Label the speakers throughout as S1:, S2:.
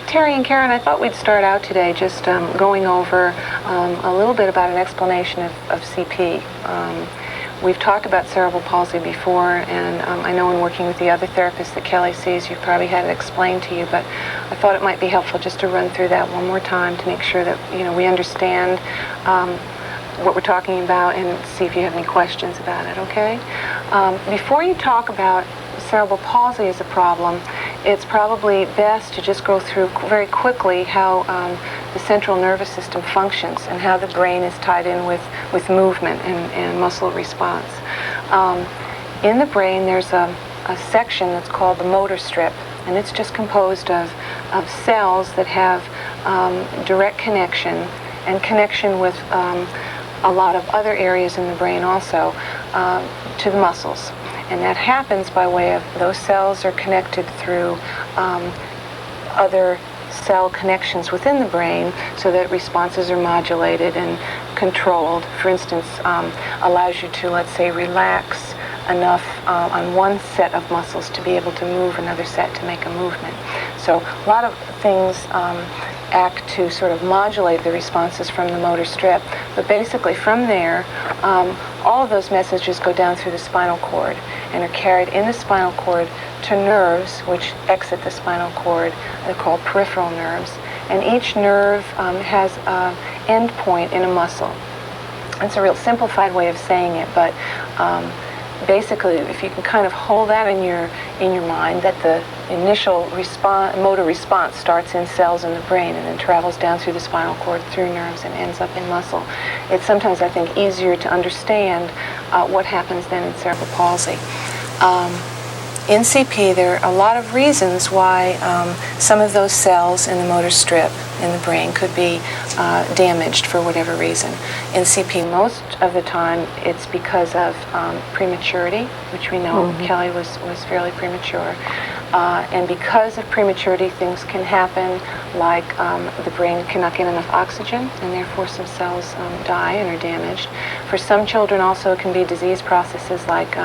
S1: Terry and Karen, I thought we'd start out today just going over a little bit about an explanation of CP. We've talked about cerebral palsy before, and I know in working with the other therapists that Kelly sees, you've probably had it explained to you, but I thought it might be helpful just to run through that one more time to make sure that we understand what we're talking about and see if you have any questions about it, okay? Before you talk about cerebral palsy as a problem, it's probably best to just go through very quickly how the central nervous system functions and how the brain is tied in with movement and muscle response. In the brain, there's a section that's called the motor strip, and it's just composed of cells that have direct connection and connection with a lot of other areas in the brain also to the muscles. And that happens by way of those cells are connected through other cell connections within the brain so that responses are modulated and controlled. For instance, allows you to, let's say, relax enough on one set of muscles to be able to move another set to make a movement. So a lot of things act to sort of modulate the responses from the motor strip. But basically from there, all of those messages go down through the spinal cord and are carried in the spinal cord to nerves which exit the spinal cord. They're called peripheral nerves. And each nerve has an end point in a muscle. It's a real simplified way of saying it, but basically, if you can kind of hold that in your mind, that the initial motor response starts in cells in the brain and then travels down through the spinal cord, through nerves, and ends up in muscle. It's sometimes, I think, easier to understand what happens then in cerebral palsy. In CP, there are a lot of reasons why some of those cells in the motor strip in the brain could be damaged for whatever reason. In CP, most of the time, it's because of prematurity, which we know Kelly was fairly premature. And because of prematurity, things can happen like the brain cannot get enough oxygen, and therefore some cells die and are damaged. For some children also, it can be disease processes like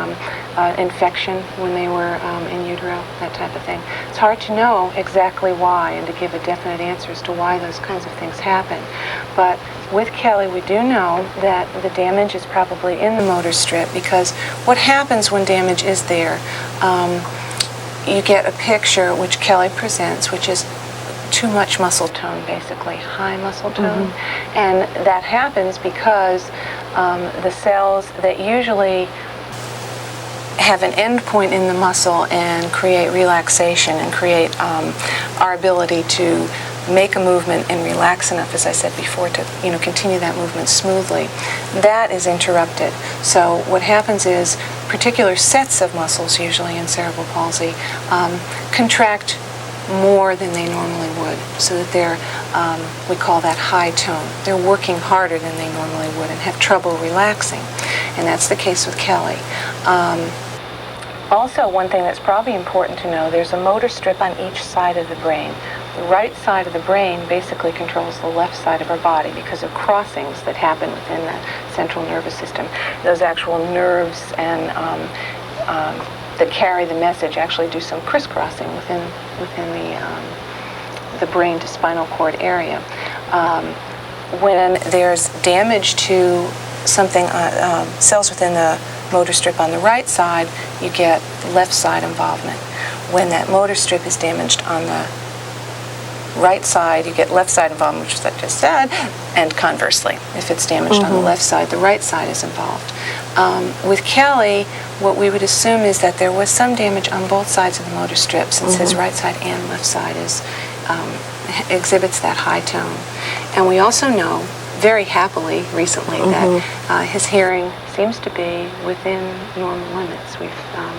S1: infection when they were in utero, that type of thing. It's hard to know exactly why and to give a definite answer as to why those kinds of things happen. But with Kelly, we do know that the damage is probably in the motor strip, because what happens when damage is there, you get a picture which Kelly presents, which is too much muscle tone, basically, high muscle tone. And that happens because the cells that usually have an end point in the muscle and create relaxation and create our ability to make a movement and relax enough, as I said before, to continue that movement smoothly, that is interrupted. So what happens is particular sets of muscles, usually in cerebral palsy, contract more than they normally would, so that they're, we call that high tone. They're working harder than they normally would and have trouble relaxing. And that's the case with Kelly. Also, one thing that's probably important to know, there's a motor strip on each side of the brain. The right side of the brain basically controls the left side of our body because of crossings that happen within the central nervous system. Those actual nerves and that carry the message actually do some crisscrossing within the brain to spinal cord area. When there's damage to something, cells within the motor strip on the right side, you get left side involvement. When that motor strip is damaged on the right side, you get left side involvement, which is what I just said, and conversely. If it's damaged on the left side, the right side is involved. With Kelly, what we would assume is that there was some damage on both sides of the motor strip, since his right side and left side exhibits that high tone. And we also know, very happily recently, that his hearing seems to be within normal limits. We've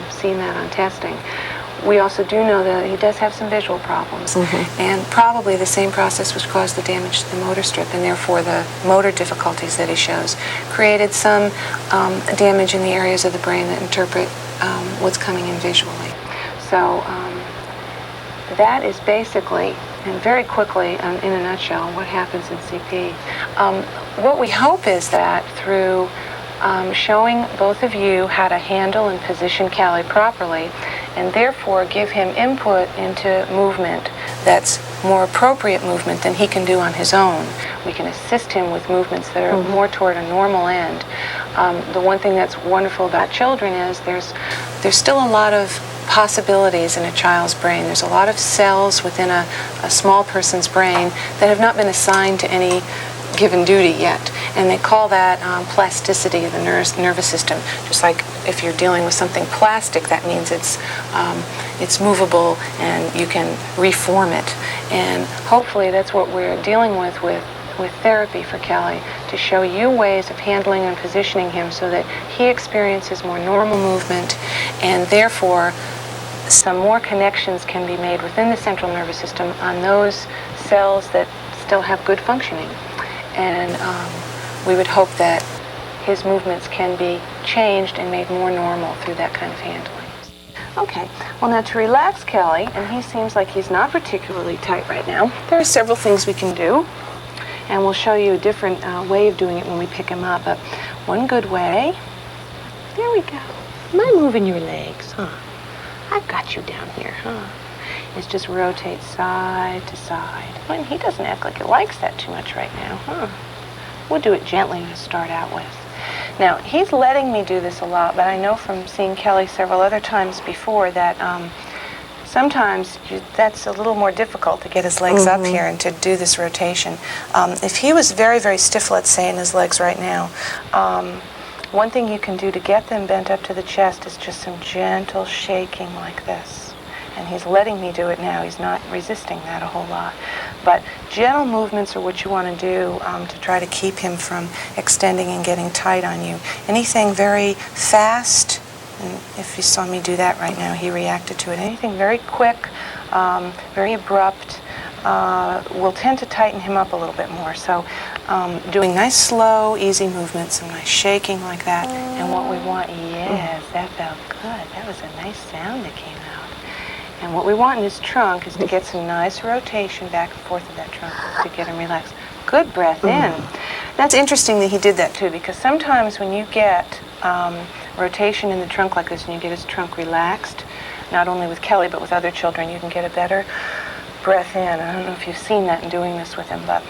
S1: seen that on testing. We also do know that he does have some visual problems, and probably the same process which caused the damage to the motor strip, and therefore the motor difficulties that he shows, created some damage in the areas of the brain that interpret what's coming in visually. So that is basically, and very quickly, in a nutshell, what happens in CP. What we hope is that through showing both of you how to handle and position Callie properly, and therefore give him input into movement that's more appropriate movement than he can do on his own. We can assist him with movements that are more toward a normal end. The one thing that's wonderful about children is there's still a lot of possibilities in a child's brain. There's a lot of cells within a small person's brain that have not been assigned to any given duty yet, and they call that plasticity of the nervous system. Just like if you're dealing with something plastic, that means it's movable and you can reform it. And hopefully that's what we're dealing with therapy for Callie, to show you ways of handling and positioning him so that he experiences more normal movement, and therefore some more connections can be made within the central nervous system on those cells that still have good functioning. And we would hope that his movements can be changed and made more normal through that kind of handling. Okay, well now to relax Callie, and he seems like he's not particularly tight right now, there are several things we can do, and we'll show you a different way of doing it when we pick him up. But one good way, there we go. Am I moving your legs, huh? I've got you down here, huh? Is just rotate side to side. And he doesn't act like he likes that too much right now, huh? We'll do it gently to start out with. Now, he's letting me do this a lot, but I know from seeing Kelly several other times before that sometimes that's a little more difficult to get his legs up here and to do this rotation. If he was very, very stiff, let's say, in his legs right now, one thing you can do to get them bent up to the chest is just some gentle shaking like this. And he's letting me do it now. He's not resisting that a whole lot. But gentle movements are what you want to do to try to keep him from extending and getting tight on you. Anything very fast, and if you saw me do that right now, he reacted to it. Anything very quick, very abrupt, will tend to tighten him up a little bit more. So doing nice, slow, easy movements, some nice shaking like that. And what we want, yes, that felt good. That was a nice sound that came out. And what we want in his trunk is to get some nice rotation back and forth of that trunk to get him relaxed. Good breath in. That's interesting that he did that too, because sometimes when you get rotation in the trunk like this and you get his trunk relaxed, not only with Kelly but with other children, you can get a better breath in. I don't know if you've seen that in doing this with him, but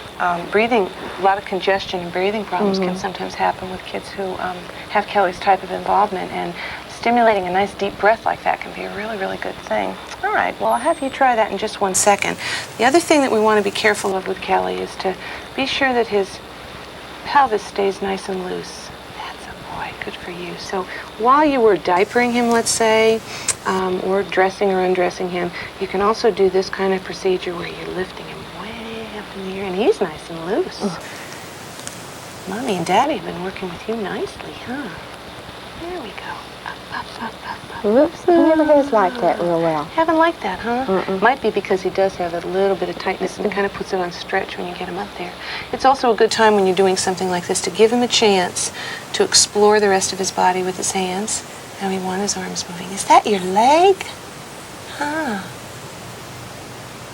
S1: breathing, a lot of congestion and breathing problems can sometimes happen with kids who have Kelly's type of involvement, and stimulating a nice deep breath like that can be a really, really good thing. All right, well, I'll have you try that in just 1 second. The other thing that we want to be careful of with Kelly is to be sure that his pelvis stays nice and loose. That's a boy, good for you. So while you were diapering him, let's say, or dressing or undressing him, you can also do this kind of procedure where you're lifting him way up in the air, and he's nice and loose. Mommy and Daddy have been working with you nicely, huh? There we go.
S2: Whoops, he never has liked that real well.
S1: Haven't liked that, huh? Might be because he does have a little bit of tightness, and it kind of puts it on stretch when you get him up there. It's also a good time when you're doing something like this to give him a chance to explore the rest of his body with his hands. Now we want his arms moving. Is that your leg? Huh.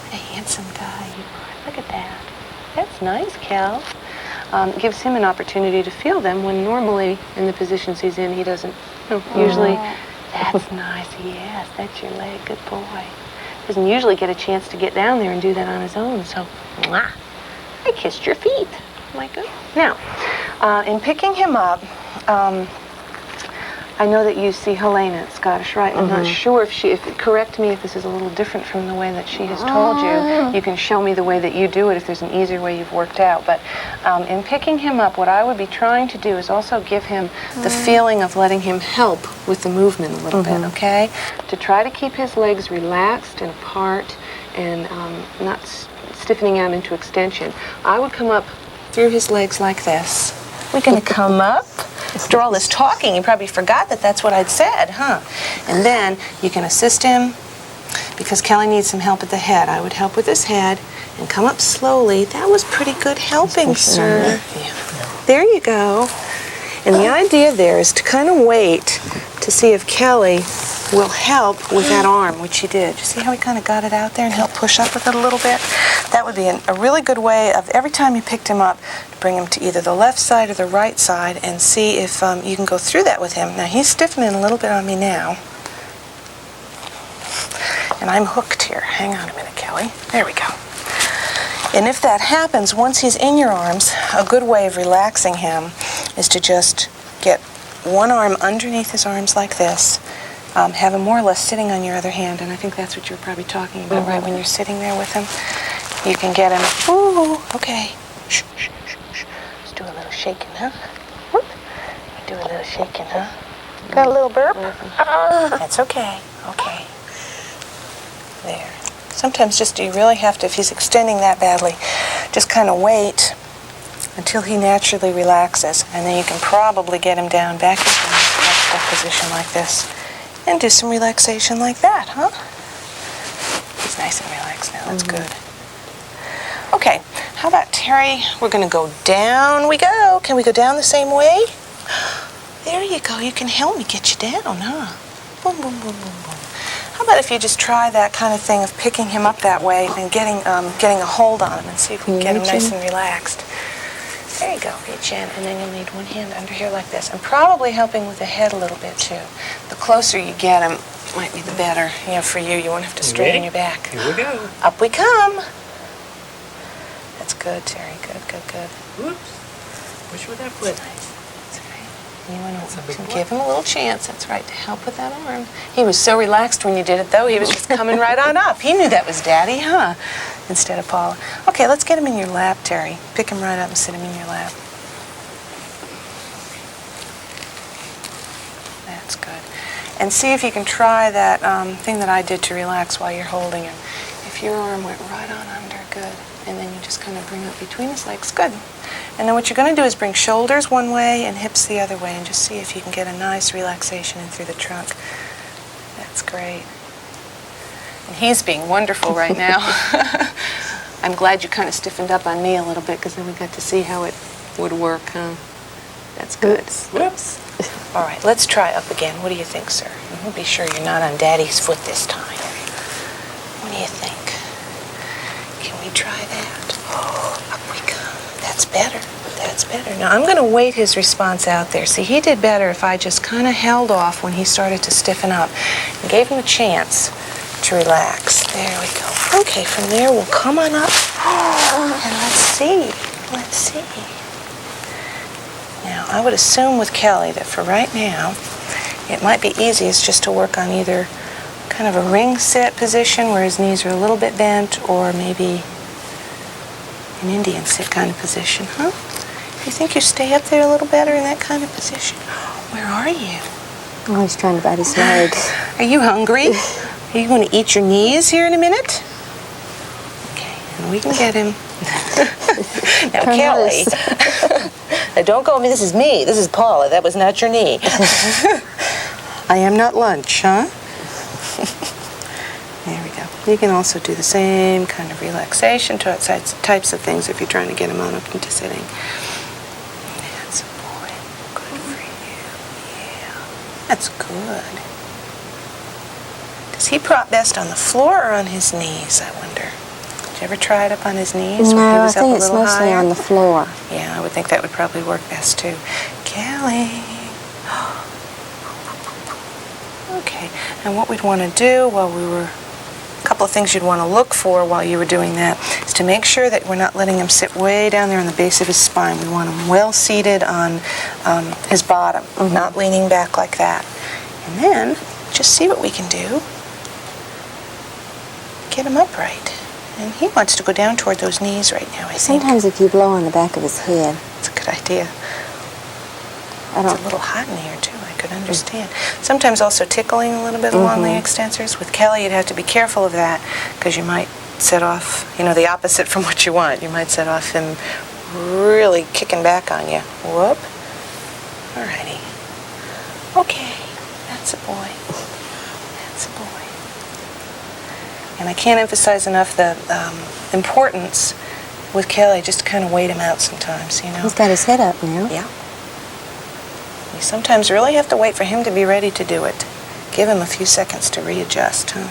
S1: What a handsome guy you are. Look at that. That's nice, Cal. Gives him an opportunity to feel them when normally in the positions he's in he doesn't usually. That's nice. Yes, that's your leg. Good boy. Doesn't usually get a chance to get down there and do that on his own. So, mwah, I kissed your feet. My good. Now, in picking him up, I know that you see Helena at Scottish Rite. I'm not sure if correct me if this is a little different from the way that she has told you. You can show me the way that you do it if there's an easier way you've worked out. But in picking him up, what I would be trying to do is also give him the feeling of letting him help with the movement a little bit, okay? To try to keep his legs relaxed and apart and not stiffening out into extension. I would come up through his legs like this. We're going to come up. After all this talking, you probably forgot that that's what I'd said, huh? And then you can assist him because Kelly needs some help at the head. I would help with his head and come up slowly. That was pretty good helping, sir. Yeah. There you go. And the idea there is to kind of wait to see if Kelly will help with that arm, which he did. You see how he kind of got it out there and helped push up with it a little bit? That would be a really good way of every time you picked him up to bring him to either the left side or the right side and see if you can go through that with him. Now he's stiffening a little bit on me now. And I'm hooked here. Hang on a minute, Kelly. There we go. And if that happens, once he's in your arms, a good way of relaxing him is to just get one arm underneath his arms like this, have him more or less sitting on your other hand, and I think that's what you're probably talking about, right? When you're sitting there with him, you can get him, ooh, okay. Shh, shh, shh, shh. Let's do a little shaking, huh? Whoop. Do a little shaking, huh? Got a little burp? That's okay, okay. There. Sometimes just you really have to, if he's extending that badly, just kind of wait until he naturally relaxes, and then you can probably get him down back into a position like this and do some relaxation like that, huh? He's nice and relaxed now. That's good. Okay, how about Terry? We're going to go down we go. Can we go down the same way? There you go. You can help me get you down, huh? Boom, boom, boom, boom, boom. How about if you just try that kind of thing of picking him up that way and getting a hold on him and see if we can get him nice and relaxed. There you go, reach in, and then you'll need one hand under here like this, and probably helping with the head a little bit too. The closer you get him, might be the better. You know, for you, you won't have to straighten your back.
S3: Here we go.
S1: Up we come. That's good, Terry. Good, good, good.
S3: Whoops. Push with that foot.
S1: That's nice. That's right. You want to give him a little chance. That's right, to help with that arm. He was so relaxed when you did it, though. He was just coming right on up. He knew that was Daddy, huh? Instead of Paula. Okay, let's get him in your lap, Terry. Pick him right up and sit him in your lap. That's good. And see if you can try that thing that I did to relax while you're holding him. If your arm went right on under, good. And then you just kind of bring it between his legs, good. And then what you're going to do is bring shoulders one way and hips the other way, and just see if you can get a nice relaxation in through the trunk. That's great. And he's being wonderful right now. I'm glad you kind of stiffened up on me a little bit, because then we got to see how it would work, huh? That's good.
S3: Whoops.
S1: All right, let's try up again. What do you think, sir? And we'll be sure you're not on Daddy's foot this time. What do you think? Can we try that? Oh, up we come. That's better. That's better. Now, I'm going to wait his response out there. See, he did better if I just kind of held off when he started to stiffen up and gave him a chance to relax. There we go. Okay, from there, we'll come on up. And let's see. Let's see. Now, I would assume with Kelly that for right now, it might be easiest just to work on either kind of a ring sit position where his knees are a little bit bent, or maybe an Indian sit kind of position, huh? You think you stay up there a little better in that kind of position? Where are you?
S2: Oh, he's trying to bite his legs.
S1: Are you hungry? Are you going to eat your knees here in a minute? Okay, and we can get him. Now, Kelly. Now, don't go, this is me. This is Paula. That was not your knee. I am not lunch, huh? There we go. You can also do the same kind of relaxation types of things if you're trying to get him on up into sitting. That's a boy. Good for you. Yeah. That's good. Does he prop best on the floor or on his knees, I wonder? Did you ever try it up on his knees?
S2: No,
S1: when he
S2: I
S1: was
S2: think
S1: up a
S2: it's
S1: little
S2: mostly
S1: higher?
S2: on the floor.
S1: Yeah, I would think that would probably work best too. Kelly. Okay, and what we'd want to do a couple of things you'd want to look for while you were doing that is to make sure that we're not letting him sit way down there on the base of his spine. We want him well seated on his bottom, not leaning back like that. And then just see what we can do. Get him upright. And he wants to go down toward those knees right now, I think.
S2: Sometimes if you blow on the back of his head.
S1: It's a good idea. It's a little hot in here, too. I could understand. Sometimes also tickling a little bit along the extensors. With Kelly, you'd have to be careful of that, because you might set off, the opposite from what you want. You might set off him really kicking back on you. Whoop. All righty. Okay. That's a boy. That's a boy. And I can't emphasize enough the importance with Kelly just to kind of wait him out sometimes, you know.
S2: He's got his head up now.
S1: Yeah. You sometimes really have to wait for him to be ready to do it. Give him a few seconds to readjust, huh?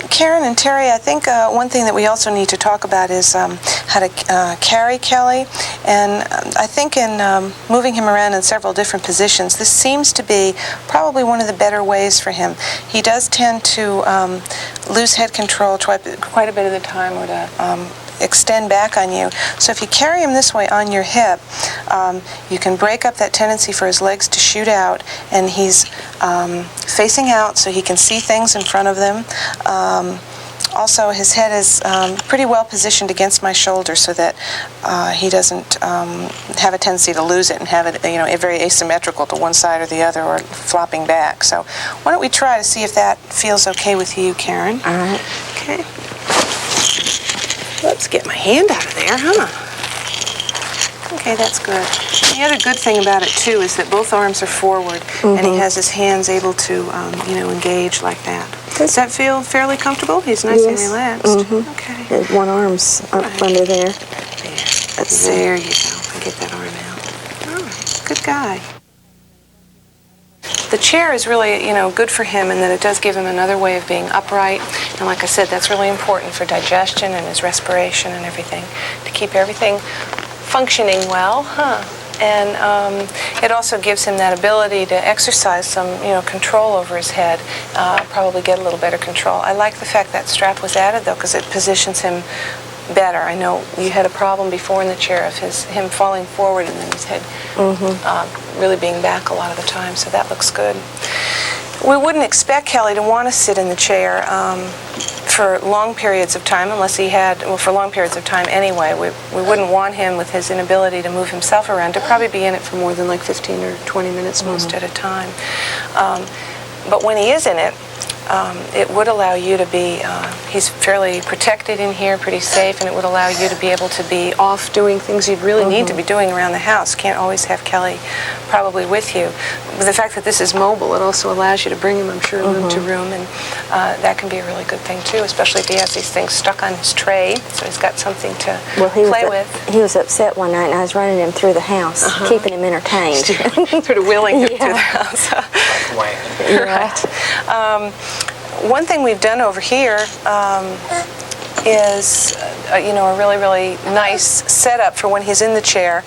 S1: Karen and Terry, I think one thing that we also need to talk about is how to carry Kelly. And I think in moving him around in several different positions, this seems to be probably one of the better ways for him. He does tend to lose head control quite a bit of the time, or to extend back on you. So if you carry him this way on your hip, you can break up that tendency for his legs to shoot out, and he's facing out so he can see things in front of them. Also, his head is pretty well positioned against my shoulder so that he doesn't have a tendency to lose it and have it, you know, very asymmetrical to one side or the other, or flopping back. So why don't we try to see if that feels okay with you, Karen?
S2: All right.
S1: Okay. Let's get my hand out of there, huh? Okay, that's good. The other good thing about it, too, is that both arms are forward, and he has his hands able to, you know, engage like that. Does that feel fairly comfortable? He's nice and relaxed. Okay.
S2: And one arm's up under there.
S1: There you go. I get that arm out. All right. Good guy. The chair is really, you know, good for him in that it does give him another way of being upright. And like I said, that's really important for digestion and his respiration and everything, to keep everything functioning well, huh? And it also gives him that ability to exercise some, you know, control over his head, probably get a little better control. I like the fact that strap was added, though, because it positions him better. I know you had a problem before in the chair of him falling forward and then his head really being back a lot of the time, so that looks good. We wouldn't expect Kelly to want to sit in the chair for long periods of time, unless he had, well, for long periods of time anyway. We wouldn't want him, with his inability to move himself around, to probably be in it for more than like 15 or 20 minutes most at a time. But when he is in it, it would allow you to be, he's fairly protected in here, pretty safe, and it would allow you to be able to be off doing things you'd really need to be doing around the house. Can't always have Kelly probably with you. But the fact that this is mobile, it also allows you to bring him, I'm sure, room to room, and that can be a really good thing too, especially if he has these things stuck on his tray, so he's got something to play with.
S2: He was upset one night, and I was running him through the house, keeping him entertained.
S1: Sort of wheeling him through the house. Right. One thing we've done over here is, you know, a really, really nice setup for when he's in the chair.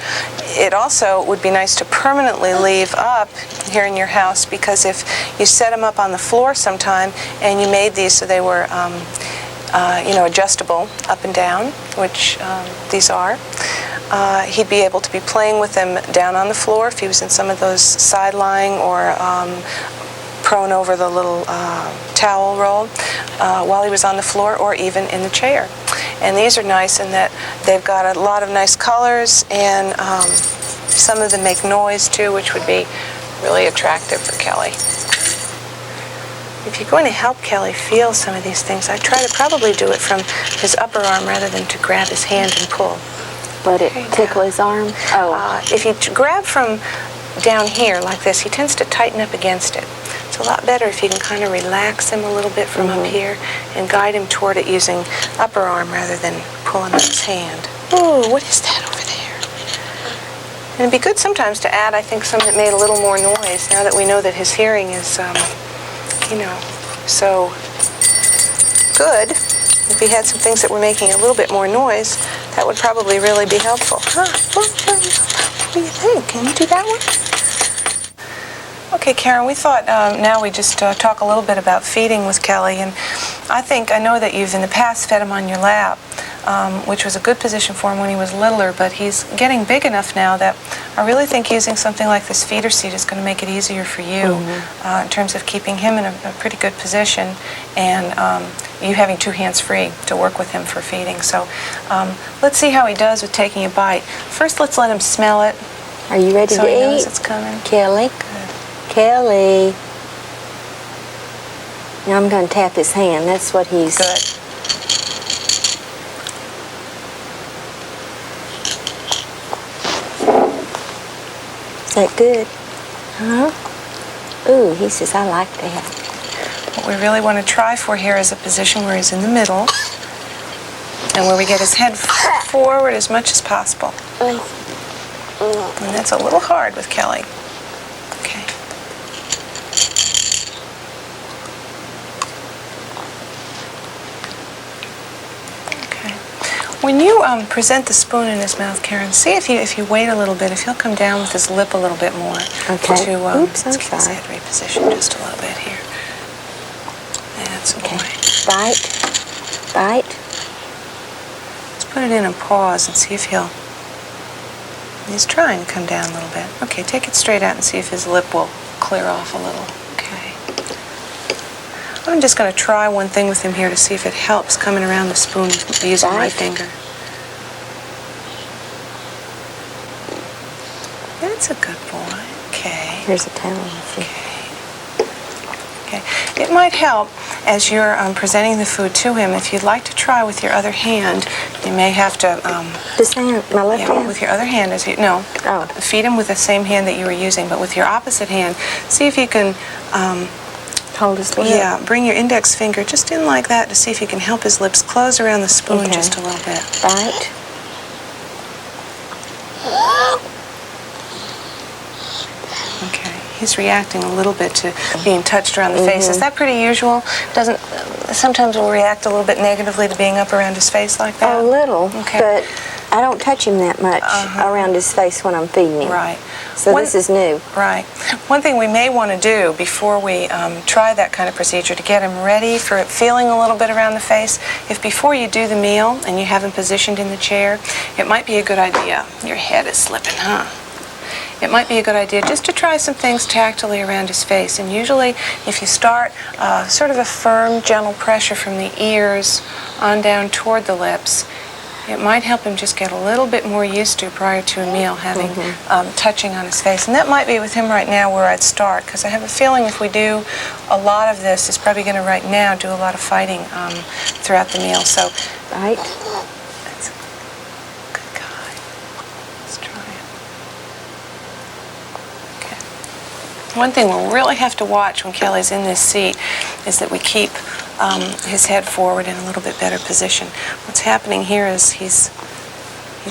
S1: It also would be nice to permanently leave up here in your house, because if you set him up on the floor sometime and you made these so they were, you know, adjustable up and down, which these are, he'd be able to be playing with them down on the floor if he was in some of those side-lying or prone over the little towel roll while he was on the floor, or even in the chair. And these are nice in that they've got a lot of nice colors, and some of them make noise too, which would be really attractive for Kelly. If you're going to help Kelly feel some of these things, I try to probably do it from his upper arm rather than to grab his hand and pull.
S2: Let it tickle his arm? Oh.
S1: If you grab from down here like this, he tends to tighten up against it. It's a lot better if you can kind of relax him a little bit from up here and guide him toward it using upper arm rather than pulling on his hand. Ooh, what is that over there? And it'd be good sometimes to add, I think, some that made a little more noise, now that we know that his hearing is, you know, so good. If he had some things that were making a little bit more noise, that would probably really be helpful. What do you think? Can you do that one? Okay, Karen, we thought now we just talk a little bit about feeding with Kelly. And I know that you've in the past fed him on your lap, which was a good position for him when he was littler, but he's getting big enough now that I really think using something like this feeder seat is going to make it easier for you in terms of keeping him in a pretty good position, and you having two hands free to work with him for feeding. So let's see how he does with taking a bite. First, let's let him smell it.
S2: Are you ready
S1: so
S2: to
S1: he
S2: eat?
S1: knows it's coming.
S2: Kelly?
S1: Good.
S2: Kelly. Now I'm going to tap his hand. That's what he's...
S1: Good.
S2: Is that good? Huh? Ooh, he says, I like that.
S1: What we really want to try for here is a position where he's in the middle and where we get his head forward as much as possible. And that's a little hard with Kelly. Okay. Okay. When you present the spoon in his mouth, Karen, see if you wait a little bit, if he'll come down with his lip a little bit more.
S2: Okay.
S1: To,
S2: Oops, I'm
S1: let's get his
S2: sorry.
S1: head repositioned just a little bit here. That's a boy.
S2: Bite. Bite.
S1: Let's put it in and pause and see if he's trying to come down a little bit. Okay, take it straight out and see if his lip will clear off a little. Okay. I'm just going to try one thing with him here to see if it helps coming around the spoon using my finger. That's a good boy. Okay.
S2: Here's a towel.
S1: Okay. It might help as you're presenting the food to him. If you'd like to try with your other hand, you may have to...
S2: This hand, my left hand?
S1: with your other hand. Feed him with the same hand that you were using, but with your opposite hand, see if you can...
S2: hold his lip?
S1: Yeah, bring your index finger just in like that to see if you can help his lips close around the spoon just a little bit.
S2: Bite.
S1: Okay, he's reacting a little bit to being touched around the face. Is that pretty usual? Sometimes we'll react a little bit negatively to being up around his face like that?
S2: A little,
S1: Okay.
S2: but I don't touch him that much around his face when I'm feeding him.
S1: Right.
S2: So this is new.
S1: Right. One thing we may want to do before we try that kind of procedure to get him ready for feeling a little bit around the face, if before you do the meal and you have him positioned in the chair, it might be a good idea. Your head is slipping, huh? It might be a good idea just to try some things tactily around his face. And usually, if you start sort of a firm, gentle pressure from the ears on down toward the lips, it might help him just get a little bit more used to, prior to a meal, having touching on his face. And that might be with him right now where I'd start, because I have a feeling if we do a lot of this, it's probably going to right now do a lot of fighting throughout the meal. So,
S2: Bite.
S1: that's a good guy. Let's try it. Okay. One thing we'll really have to watch when Kelly's in this seat is that we keep his head forward in a little bit better position. What's happening here is he's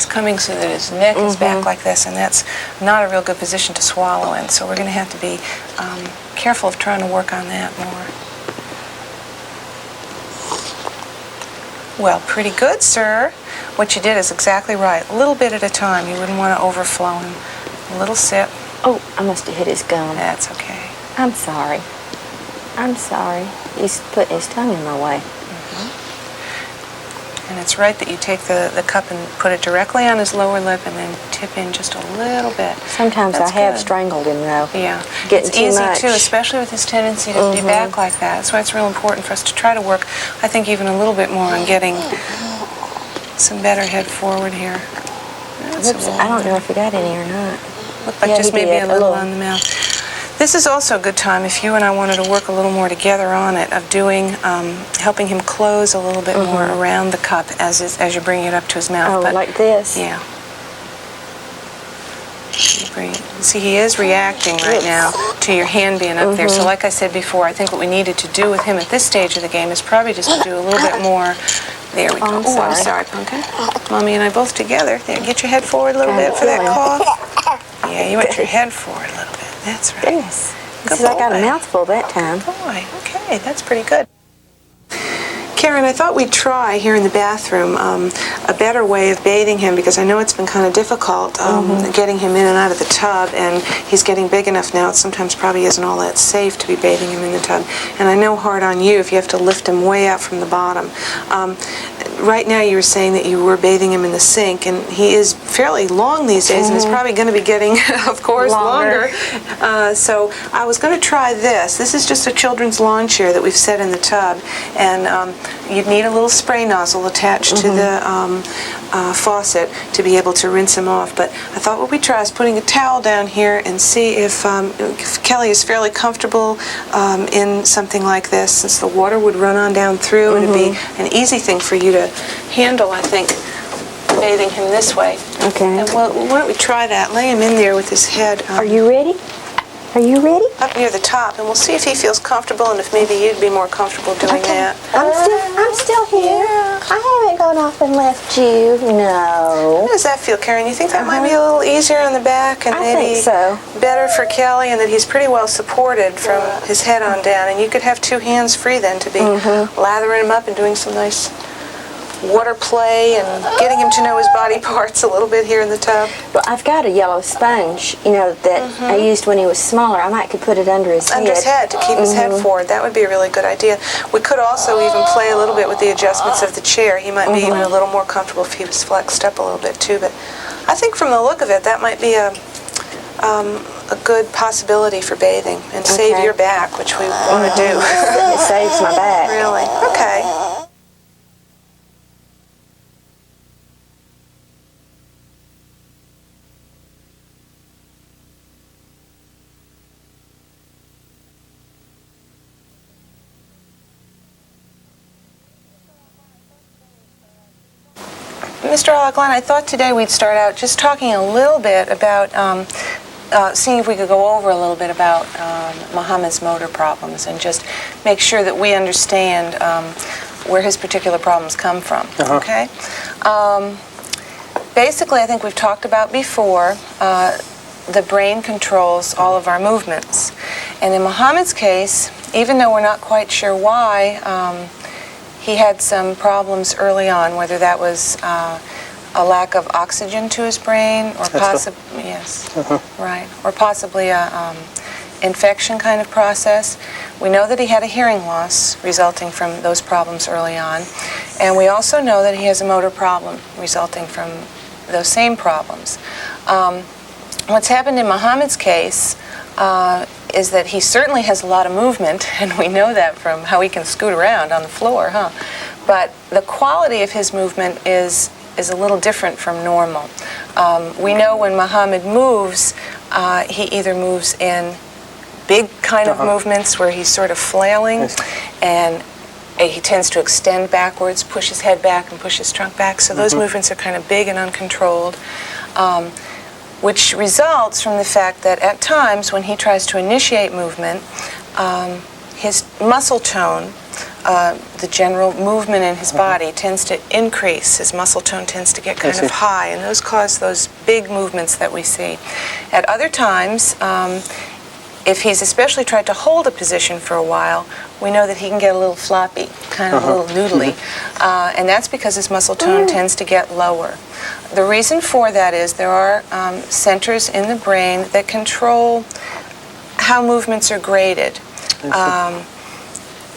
S1: coming so that his neck is back like this, and that's not a real good position to swallow in. So we're going to have to be careful of trying to work on that more. Well, pretty good, sir. What you did is exactly right. A little bit at a time. You wouldn't want to overflow him. A little sip.
S2: Oh, I must have hit his gum.
S1: That's okay.
S2: I'm sorry. I'm sorry. He's putting his tongue in my way.
S1: And it's right that you take the cup and put it directly on his lower lip and then tip in just a little bit.
S2: Sometimes
S1: That's
S2: I have
S1: good.
S2: strangled him, though.
S1: Yeah.
S2: Getting
S1: It's
S2: too
S1: easy,
S2: much.
S1: too, especially with his tendency to be back like that. That's why it's real important for us to try to work, I think, even a little bit more on getting some better head forward here. That's
S2: Oops, I don't know if he got any or not.
S1: Looked like
S2: Yeah,
S1: just
S2: he
S1: maybe
S2: did,
S1: a little on the mouth. This is also a good time if you and I wanted to work a little more together on it, of doing, helping him close a little bit more around the cup as you're bringing it up to his mouth.
S2: Oh,
S1: But,
S2: like this?
S1: yeah. See, he is reacting right now to your hand being up there. So like I said before, I think what we needed to do with him at this stage of the game is probably just to do a little bit more. There we go.
S2: I'm
S1: Oh, I'm
S2: sorry.
S1: sorry, Pumpkin. Mommy and I both together. There, get your head forward a little bit for that cough. Yeah, you want your head forward a little bit. That's right.
S2: Goodness.
S1: Good
S2: I got a
S1: boy.
S2: mouthful that time.
S1: Boy, okay, that's pretty good. Karen, I thought we'd try here in the bathroom a better way of bathing him, because I know it's been kind of difficult getting him in and out of the tub, and he's getting big enough now. It sometimes probably isn't all that safe to be bathing him in the tub. And I know hard on you if you have to lift him way out from the bottom. Right now you were saying that you were bathing him in the sink, and he is fairly long these days, and is probably going to be getting, of course, longer. So I was going to try this. This is just a children's lawn chair that we've set in the tub, and you'd need a little spray nozzle attached to the faucet to be able to rinse him off. But I thought what we'd try is putting a towel down here and see if Kelly is fairly comfortable in something like this, since the water would run on down through, and it'd be an easy thing for you to handle, I think, bathing him this way.
S2: Okay.
S1: And well, why don't we try that? Lay him in there with his head.
S2: Are you ready? Are you ready?
S1: Up near the top, and we'll see if he feels comfortable and if maybe you'd be more comfortable doing that.
S2: I'm still here. I haven't gone off and left you. No.
S1: How does that feel, Karen? You think that might be a little easier on the back and
S2: I
S1: maybe
S2: think so.
S1: better for Kelly, and that he's pretty well supported from his head on down, and you could have two hands free then to be lathering him up and doing some nice water play and getting him to know his body parts a little bit here in the tub.
S2: Well, I've got a yellow sponge, you know, that I used when he was smaller. I might could put it under his head.
S1: Under his head, to keep his head forward. That would be a really good idea. We could also even play a little bit with the adjustments of the chair. He might be even a little more comfortable if he was flexed up a little bit too. But I think from the look of it, that might be a good possibility for bathing and save your back, which we want to do.
S2: It saves my back.
S1: Really? Okay. Mr. Glenn, I thought today we'd start out just talking a little bit about seeing if we could go over a little bit about Muhammad's motor problems and just make sure that we understand where his particular problems come from, okay? Basically, I think we've talked about before, the brain controls all of our movements. And in Muhammad's case, even though we're not quite sure why, he had some problems early on, whether that was a lack of oxygen to his brain, or possibly or possibly a infection kind of process. We know that he had a hearing loss resulting from those problems early on, and we also know that he has a motor problem resulting from those same problems. What's happened in Muhammad's case is that he certainly has a lot of movement, and we know that from how he can scoot around on the floor, but the quality of his movement is a little different from normal. We know when Muhammad moves, he either moves in big kind of movements where he's sort of flailing, and he tends to extend backwards, push his head back and push his trunk back, so those movements are kind of big and uncontrolled. Which results from the fact that at times when he tries to initiate movement, his muscle tone, the general movement in his body tends to increase. His muscle tone tends to get kind of high, and those cause those big movements that we see. At other times, if he's especially tried to hold a position for a while, we know that he can get a little floppy, kind of a little noodly, and that's because his muscle tone tends to get lower. The reason for that is there are centers in the brain that control how movements are graded.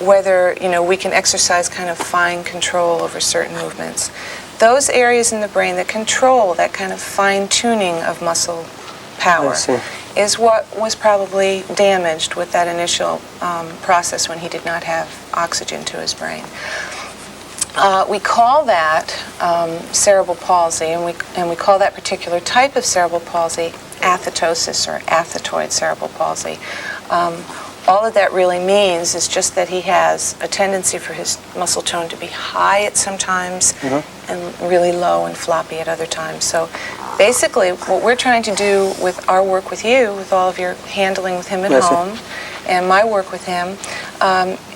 S1: Whether we can exercise kind of fine control over certain movements. Those areas in the brain that control that kind of fine-tuning of muscle power is what was probably damaged with that initial process when he did not have oxygen to his brain. We call that cerebral palsy, and we call that particular type of cerebral palsy athetosis or athetoid cerebral palsy. All that really means is just that he has a tendency for his muscle tone to be high at some times and really low and floppy at other times. So basically what we're trying to do with our work with you, with all of your handling with him at home, and my work with him,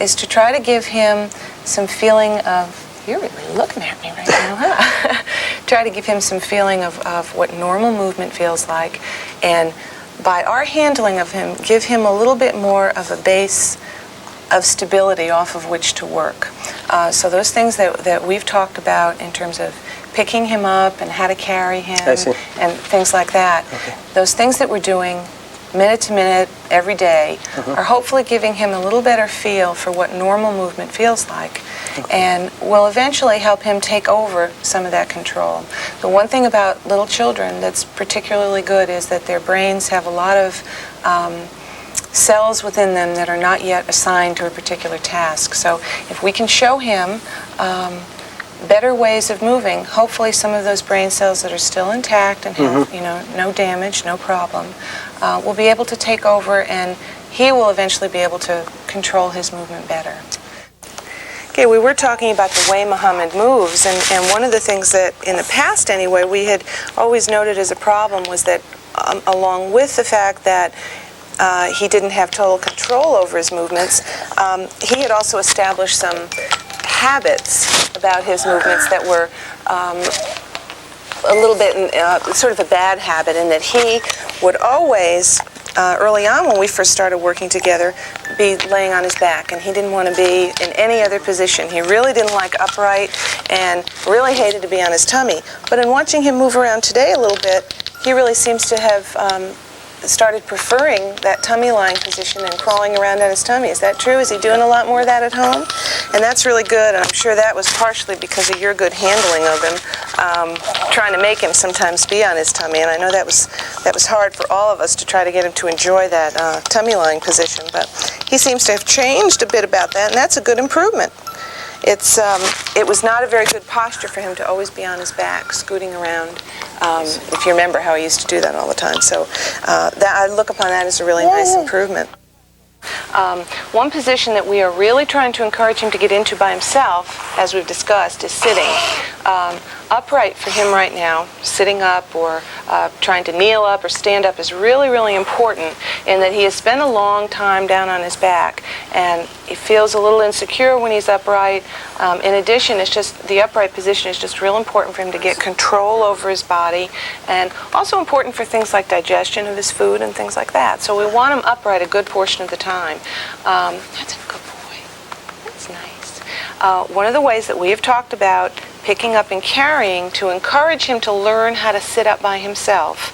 S1: is to try to give him some feeling of, you're really looking at me right now, huh? Try to give him some feeling of what normal movement feels like, and by our handling of him, give him a little bit more of a base of stability off of which to work. So those things that we've talked about in terms of picking him up and how to carry him and things like that, those things that we're doing minute to minute every day are hopefully giving him a little better feel for what normal movement feels like, and will eventually help him take over some of that control. The one thing about little children that's particularly good is that their brains have a lot of cells within them that are not yet assigned to a particular task. So if we can show him better ways of moving, hopefully some of those brain cells that are still intact and have no damage, no problem, will be able to take over, and he will eventually be able to control his movement better. Okay, we were talking about the way Muhammad moves, and one of the things that in the past anyway we had always noted as a problem was that along with the fact that he didn't have total control over his movements, he had also established some habits about his movements that were a little bit sort of a bad habit, in that he would always, early on when we first started working together, be laying on his back, and he didn't want to be in any other position. He really didn't like upright and really hated to be on his tummy. But in watching him move around today a little bit, he really seems to have started preferring that tummy lying position and crawling around on his tummy. Is that true? Is he doing a lot more of that at home? And that's really good, and I'm sure that was partially because of your good handling of him, trying to make him sometimes be on his tummy. And I know that was hard for all of us to try to get him to enjoy that tummy lying position, but he seems to have changed a bit about that, and that's a good improvement. It was not a very good posture for him to always be on his back, scooting around, if you remember how he used to do that all the time. So I look upon that as a really nice improvement. One position that we are really trying to encourage him to get into by himself, as we've discussed, is sitting. Upright for him right now, sitting up or trying to kneel up or stand up, is really, really important, in that he has spent a long time down on his back, and he feels a little insecure when he's upright. In addition, it's just the upright position is just real important for him to get control over his body, and also important for things like digestion of his food and things like that. So we want him upright a good portion of the time. That's a good boy. That's nice. One of the ways that we have talked about picking up and carrying to encourage him to learn how to sit up by himself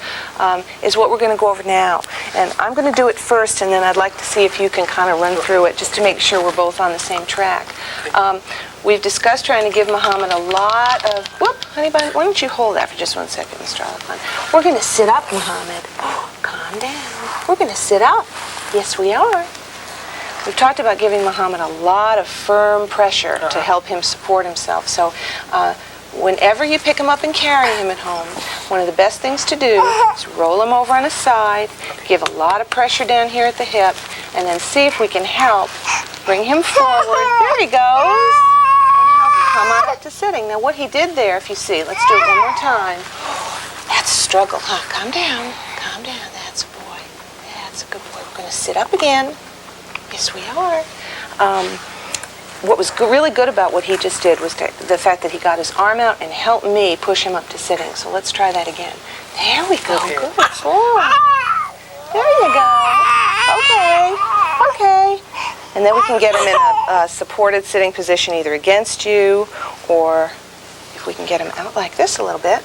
S1: is what we're going to go over now. And I'm going to do it first, and then I'd like to see if you can kind of run through it just to make sure we're both on the same track. We've discussed trying to give Muhammad a lot of... Whoop, honey bun, why don't you hold that for just 1 second, Mr. Alakhan. We're going to sit up, Muhammad. Oh, calm down. We're going to sit up. Yes, we are. We've talked about giving Muhammad a lot of firm pressure to help him support himself. So whenever you pick him up and carry him at home, one of the best things to do is roll him over on his side, give a lot of pressure down here at the hip, and then see if we can help bring him forward. There he goes. And help him come on up to sitting. Now what he did there, if you see, let's do it one more time. That's a struggle, huh? Calm down. Calm down. That's a boy. That's a good boy. We're going to sit up again. Yes, we are. What was really good about what he just did was the fact that he got his arm out and helped me push him up to sitting. So let's try that again. There we go. Good boy. There you go. Okay. Okay. And then we can get him in a supported sitting position, either against you, or if we can get him out like this a little bit.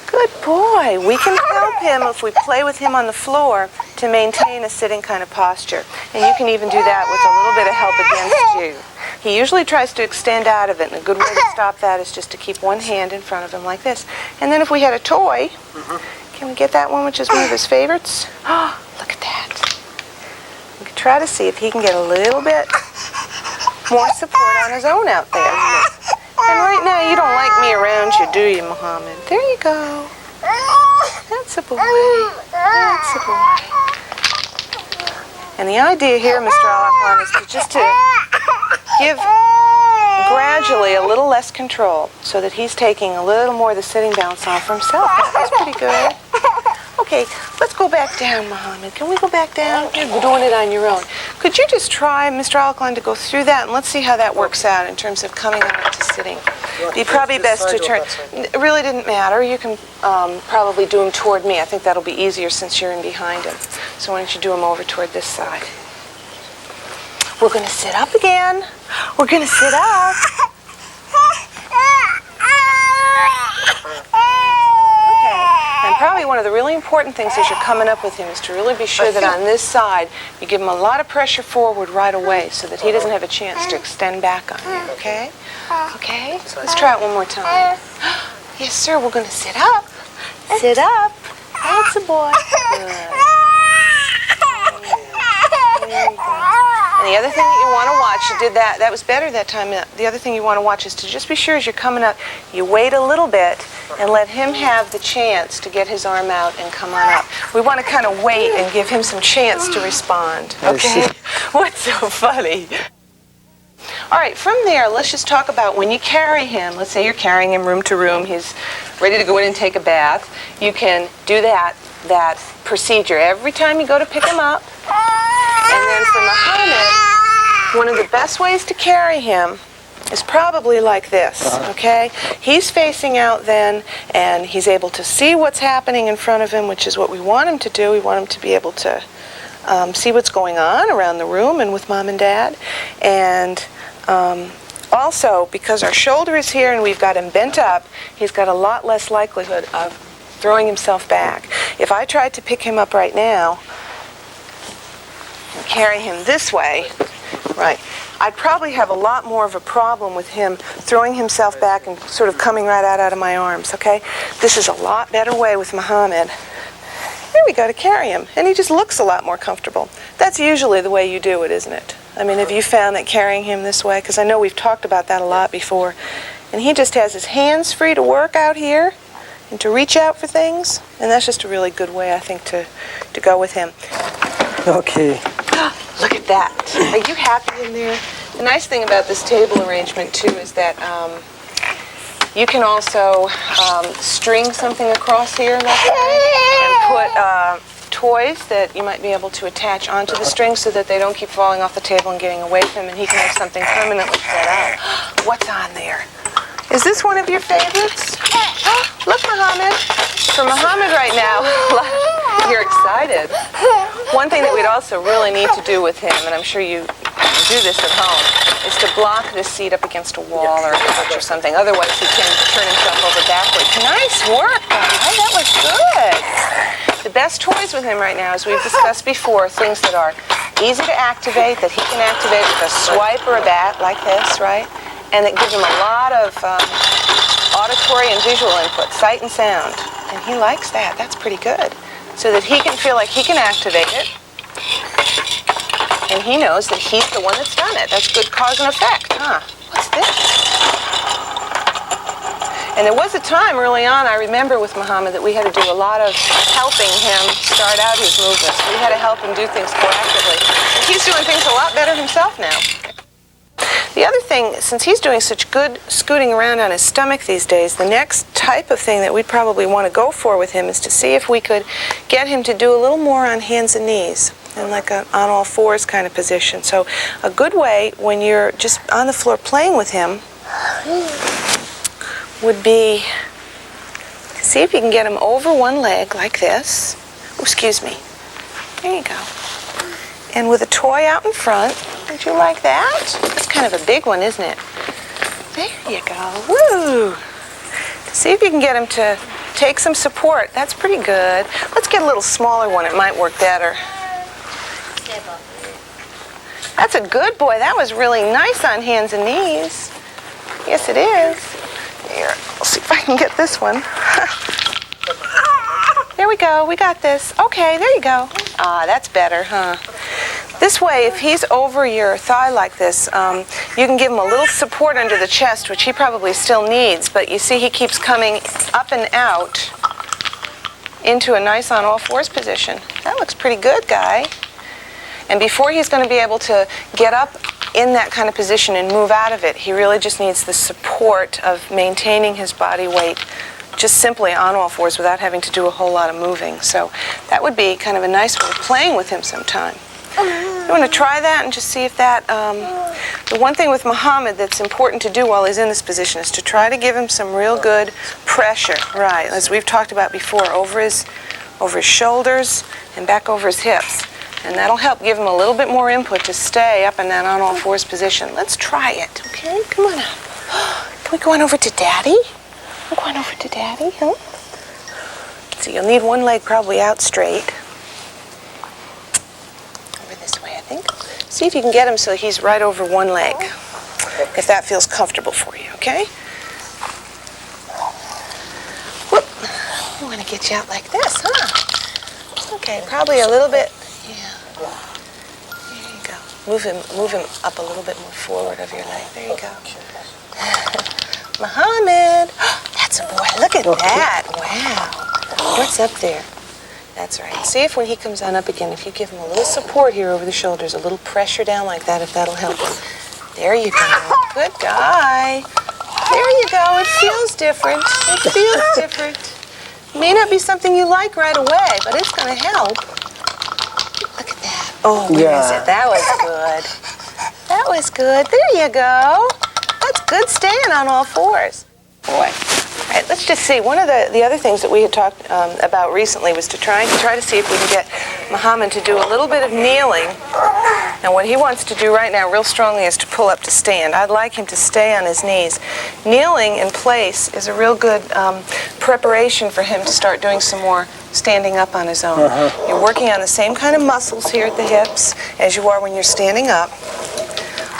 S1: Good boy. We can help him if we play with him on the floor to maintain a sitting kind of posture. And you can even do that with a little bit of help against you. He usually tries to extend out of it, and a good way to stop that is just to keep one hand in front of him like this. And then if we had a toy, can we get that one, which is one of his favorites? Oh, look at that. We could try to see if he can get a little bit more support on his own out there. And right now, you don't like me around you, do you, Muhammad? There you go. That's a boy. That's a boy. And the idea here, Mr. Alakhan, is just to give gradually a little less control so that he's taking a little more of the sitting balance on for himself. That's pretty good. Okay, let's go back down, Muhammad. Can we go back down? You're doing it on your own. Could you just try, Mr. Alakhan, to go through that, and let's see how that works out in terms of coming up to sitting. Be probably best to turn. It really didn't matter. You can probably do him toward me. I think that'll be easier since you're in behind him. So why don't you do him over toward this side. We're going to sit up again. We're going to sit up. And probably one of the really important things as you're coming up with him is to really be sure that on this side you give him a lot of pressure forward right away so that he doesn't have a chance to extend back on you, okay? Okay? Let's try it one more time. Yes, sir, we're going to sit up. Sit up. That's a boy. Good. There you go. And the other thing that you want to watch, you did that, that was better that time. The other thing you want to watch is to just be sure as you're coming up, you wait a little bit and let him have the chance to get his arm out and come on up. We want to kind of wait and give him some chance to respond. Okay? What's so funny? All right, from there, let's just talk about when you carry him. Let's say you're carrying him room to room. He's ready to go in and take a bath. You can do that that procedure every time you go to pick him up. And then for Muhammad, one of the best ways to carry him is probably like this, okay? He's facing out then, and he's able to see what's happening in front of him, which is what we want him to do. We want him to be able to see what's going on around the room and with Mom and Dad. And also, because our shoulder is here and we've got him bent up, he's got a lot less likelihood of throwing himself back. If I tried to pick him up right now and carry him this way, right, I'd probably have a lot more of a problem with him throwing himself back and sort of coming right out of my arms, okay? This is a lot better way with Muhammad. There we go, to carry him. And he just looks a lot more comfortable. That's usually the way you do it, isn't it? I mean, have you found that carrying him this way? Because I know we've talked about that a lot before. And he just has his hands free to work out here and to reach out for things. And that's just a really good way, I think, to go with him.
S4: Okay.
S1: Look at that. Are you happy in there? The nice thing about this table arrangement, too, is that you can also string something across here like that, and put toys that you might be able to attach onto the string so that they don't keep falling off the table and getting away from him, and he can have something permanently set out. What's on there? Is this one of your favorites? Look, Muhammad. For Muhammad right now, you're excited. One thing that we'd also really need to do with him, and I'm sure you do this at home, is to block this seat up against a wall or a couch or something. Otherwise, he can turn himself over backwards. Nice work, guys. That was good. The best toys with him right now, as we've discussed before, things that are easy to activate, that he can activate with a swipe or a bat like this, right? And that give him a lot of auditory and visual input, sight and sound. And he likes that. That's pretty good. So that he can feel like he can activate it. And he knows that he's the one that's done it. That's good cause and effect, huh? What's this? And there was a time early on, I remember with Muhammad, that we had to do a lot of helping him start out his movements. We had to help him do things proactively. And he's doing things a lot better himself now. The other thing, since he's doing such good scooting around on his stomach these days, the next type of thing that we'd probably want to go for with him is to see if we could get him to do a little more on hands and knees, in like an on all fours kind of position. So a good way when you're just on the floor playing with him would be to see if you can get him over one leg like this. Oh, excuse me. There you go. And with a toy out in front. Would you like that? That's kind of a big one, isn't it? There you go. Woo! See if you can get him to take some support. That's pretty good. Let's get a little smaller one. It might work better. That's a good boy. That was really nice on hands and knees. Yes, it is. Here, I'll see if I can get this one. There we go. We got this. Okay, there you go. Ah, that's better, huh? This way, if he's over your thigh like this, you can give him a little support under the chest, which he probably still needs. But you see he keeps coming up and out into a nice on all fours position. That looks pretty good, guy. And before he's going to be able to get up in that kind of position and move out of it, he really just needs the support of maintaining his body weight just simply on all fours without having to do a whole lot of moving. So that would be kind of a nice way of playing with him sometime. You want to try that and just see if that, the one thing with Muhammad that's important to do while he's in this position is to try to give him some real good pressure, right, as we've talked about before, over his shoulders and back over his hips. And that'll help give him a little bit more input to stay up in that on all fours position. Let's try it, okay? Come on up. Can we go on over to Daddy? I'm going over to Daddy, huh? So you'll need one leg probably out straight. This way, I think. See if you can get him so he's right over one leg, if that feels comfortable for you, okay? Whoop. I want to get you out like this, huh? Okay, probably a little bit. Yeah. There you go. Move him up a little bit more forward of your leg. There you go. Muhammad. That's a boy. Look at that. Wow. What's up there? That's right. See if when he comes on up again, if you give him a little support here over the shoulders, a little pressure down like that, if that'll help him. There you go. Good guy. There you go. It feels different. It feels different. May not be something you like right away, but it's going to help. Look at that. Oh, where is it? That was good. That was good. There you go. That's good staying on all fours. Boy. All right, let's just see. One of the other things that we had talked about recently was to try to see if we can get Muhammad to do a little bit of kneeling. Now, what he wants to do right now real strongly is to pull up to stand. I'd like him to stay on his knees. Kneeling in place is a real good preparation for him to start doing some more standing up on his own. You're working on the same kind of muscles here at the hips as you are when you're standing up.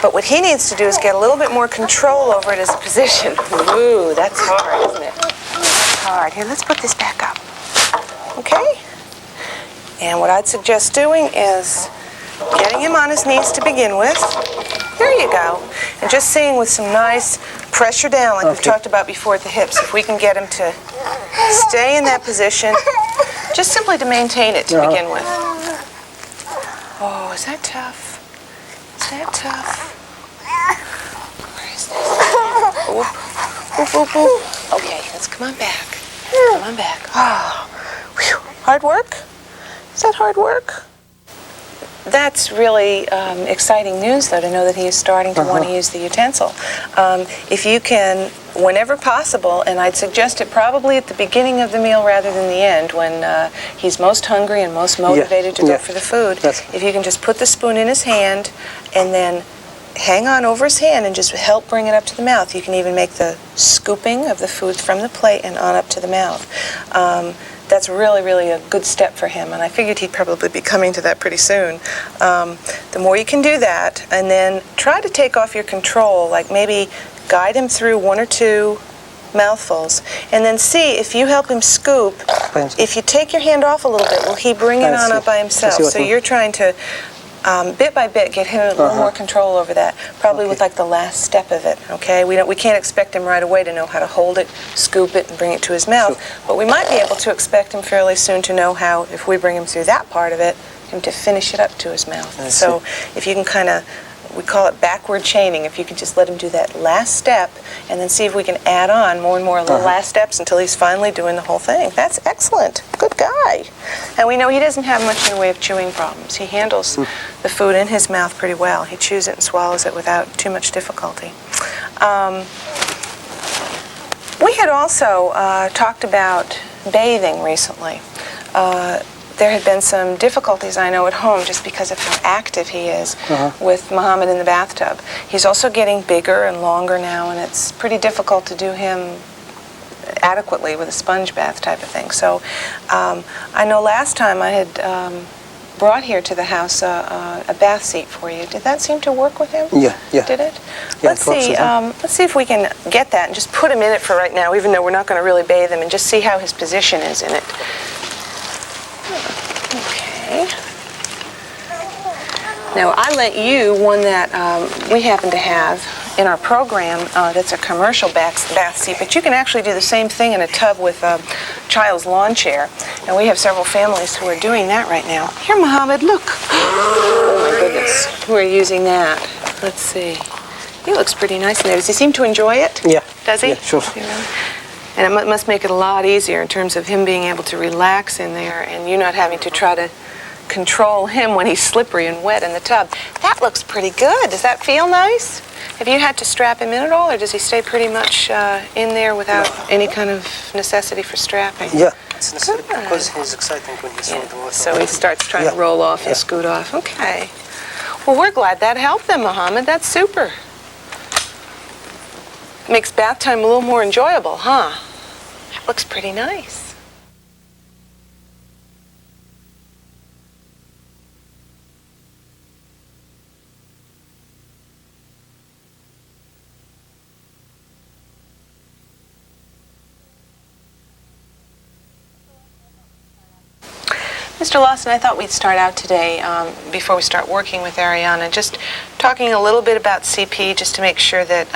S1: But what he needs to do is get a little bit more control over it as a position. Ooh, that's hard, isn't it? That's hard. Here, let's put this back up. Okay? And what I'd suggest doing is getting him on his knees to begin with. There you go. And just seeing with some nice pressure down, like we've talked about before at the hips, if we can get him to stay in that position, just simply to maintain it to begin with. Oh, is that tough? Is that tough? Where is this? Oop, oop, oop, oop. Okay, let's come on back. Come on back. Oh, whew. Hard work? Is that hard work? That's really exciting news, though, to know that he is starting to want to use the utensil. If you can, whenever possible, and I'd suggest it probably at the beginning of the meal rather than the end, when he's most hungry and most motivated to go for the food, if you can just put the spoon in his hand and then hang on over his hand and just help bring it up to the mouth. You can even make the scooping of the food from the plate and on up to the mouth. That's really, really a good step for him, and I figured he'd probably be coming to that pretty soon. The more you can do that, and then try to take off your control, like maybe guide him through 1 or 2 mouthfuls, and then see if you help him scoop, if you take your hand off a little bit, will he bring it on up by himself? So you're trying to, bit by bit, get him a little more control over that, probably with like the last step of it, okay? We can't expect him right away to know how to hold it, scoop it, and bring it to his mouth, but we might be able to expect him fairly soon to know how, if we bring him through that part of it, him to finish it up to his mouth. So if you can kind of, we call it backward chaining, if you could just let him do that last step and then see if we can add on more and more little last steps until he's finally doing the whole thing. That's excellent. Good guy. And we know he doesn't have much in the way of chewing problems. He handles the food in his mouth pretty well. He chews it and swallows it without too much difficulty. We had also talked about bathing recently. There had been some difficulties, I know, at home just because of how active he is with Muhammad in the bathtub. He's also getting bigger and longer now, and it's pretty difficult to do him adequately with a sponge bath type of thing. So I know last time I had brought here to the house a bath seat for you. Did that seem to work with him?
S4: Yeah.
S1: Did it?
S4: Yeah,
S1: let's see if we can get that and just put him in it for right now, even though we're not going to really bathe him, and just see how his position is in it. Okay. Now, I lent you one that we happen to have in our program that's a commercial bath seat, but you can actually do the same thing in a tub with a child's lawn chair. And we have several families who are doing that right now. Here, Muhammad, look. Oh, my goodness. Who are using that? Let's see. He looks pretty nice in there. Does he seem to enjoy it?
S4: Yeah.
S1: Does he?
S4: Yeah, sure.
S1: And it must make it a lot easier in terms of him being able to relax in there and you not having to try to control him when he's slippery and wet in the tub. That looks pretty good. Does that feel nice? Have you had to strap him in at all, or does he stay pretty much in there without any kind of necessity for strapping?
S4: Yeah, it's necessary because he's exciting when he's on the water.
S1: So he starts trying to roll off and scoot off. Okay. Well, we're glad that helped them, Muhammad. That's super. Makes bath time a little more enjoyable, huh? That looks pretty nice. Mr. Lawson, I thought we'd start out today, before we start working with Ariana, just talking a little bit about CP, just to make sure that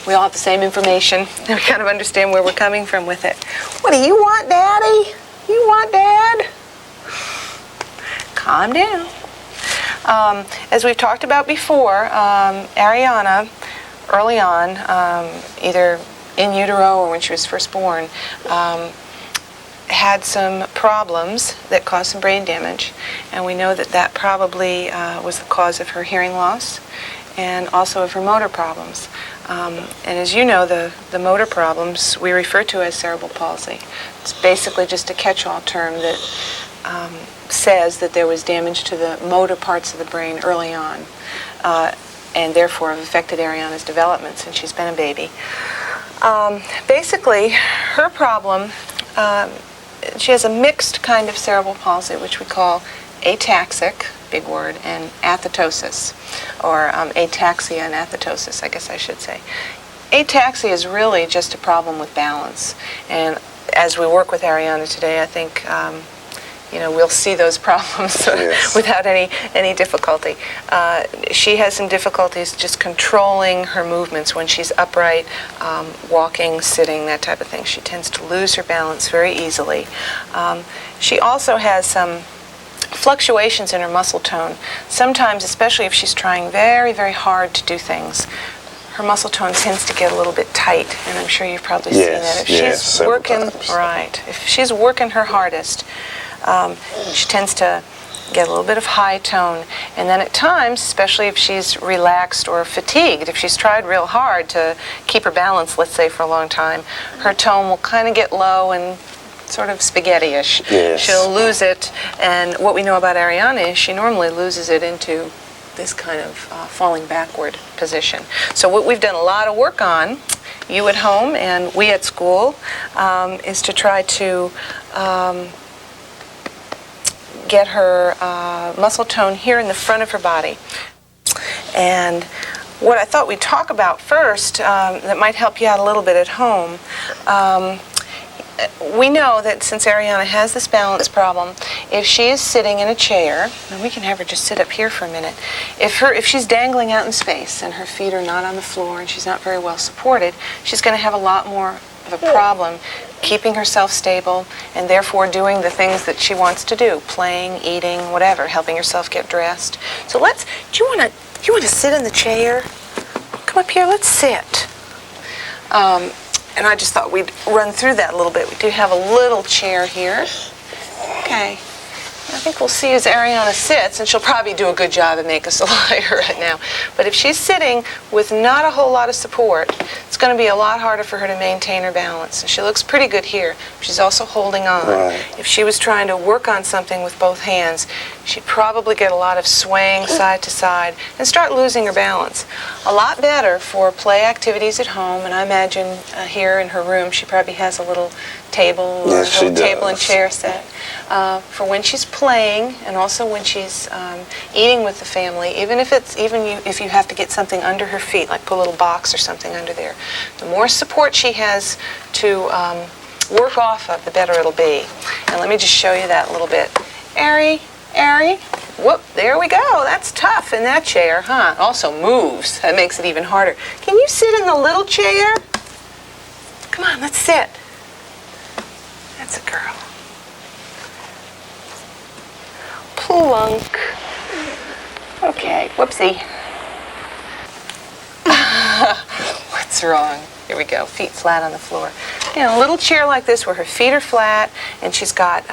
S1: we all have the same information and we kind of understand where we're coming from with it. What do you want, Daddy? You want Dad? Calm down. As we've talked about before, Ariana, early on, either in utero or when she was first born, had some problems that caused some brain damage, and we know that that probably was the cause of her hearing loss and also of her motor problems. And as you know, the motor problems we refer to as cerebral palsy. It's basically just a catch-all term that says that there was damage to the motor parts of the brain early on, and therefore have affected Ariana's development since she's been a baby. Basically, her problem, she has a mixed kind of cerebral palsy, which we call ataxic, big word, and athetosis, or ataxia and athetosis, I guess I should say. Ataxia is really just a problem with balance, and as we work with Ariana today, I think we'll see those problems without any difficulty. She has some difficulties just controlling her movements when she's upright, walking, sitting, that type of thing. She tends to lose her balance very easily. She also has some fluctuations in her muscle tone. Sometimes, especially if she's trying very, very hard to do things, her muscle tone tends to get a little bit tight, and I'm sure you've probably seen that. If she's working, if she's working her hardest, she tends to get a little bit of high tone, and then at times, especially if she's relaxed or fatigued, if she's tried real hard to keep her balance, let's say for a long time, her tone will kind of get low and sort of spaghetti-ish. She'll lose it, and what we know about Ariana is she normally loses it into this kind of falling backward position. So what we've done a lot of work on, you at home and we at school, is to try to get her muscle tone here in the front of her body. And what I thought we'd talk about first that might help you out a little bit at home, we know that since Ariana has this balance problem, if she is sitting in a chair, and we can have her just sit up here for a minute, if she's dangling out in space and her feet are not on the floor and she's not very well supported, she's going to have a lot more of a problem keeping herself stable and therefore doing the things that she wants to do, playing, eating, whatever, helping herself get dressed. So do you want to sit in the chair? Come up here, let's sit. And I just thought we'd run through that a little bit. We do have a little chair here. Okay. I think we'll see as Ariana sits, and she'll probably do a good job and make us a liar right now. But if she's sitting with not a whole lot of support, it's going to be a lot harder for her to maintain her balance. And she looks pretty good here. She's also holding on. If she was trying to work on something with both hands, she'd probably get a lot of swaying side to side and start losing her balance. A lot better for play activities at home, and I imagine here in her room she probably has a little table or a little table and chair set for when she's playing and also when she's eating with the family, even if you have to get something under her feet, like put a little box or something under there. The more support she has to work off of, the better it'll be. And let me just show you that a little bit. Ari, whoop, there we go. That's tough in that chair, huh? Also moves. That makes it even harder. Can you sit in the little chair? Come on, let's sit. That's a girl. Plunk. Okay, whoopsie. What's wrong? Here we go, feet flat on the floor. A little chair like this where her feet are flat and she's got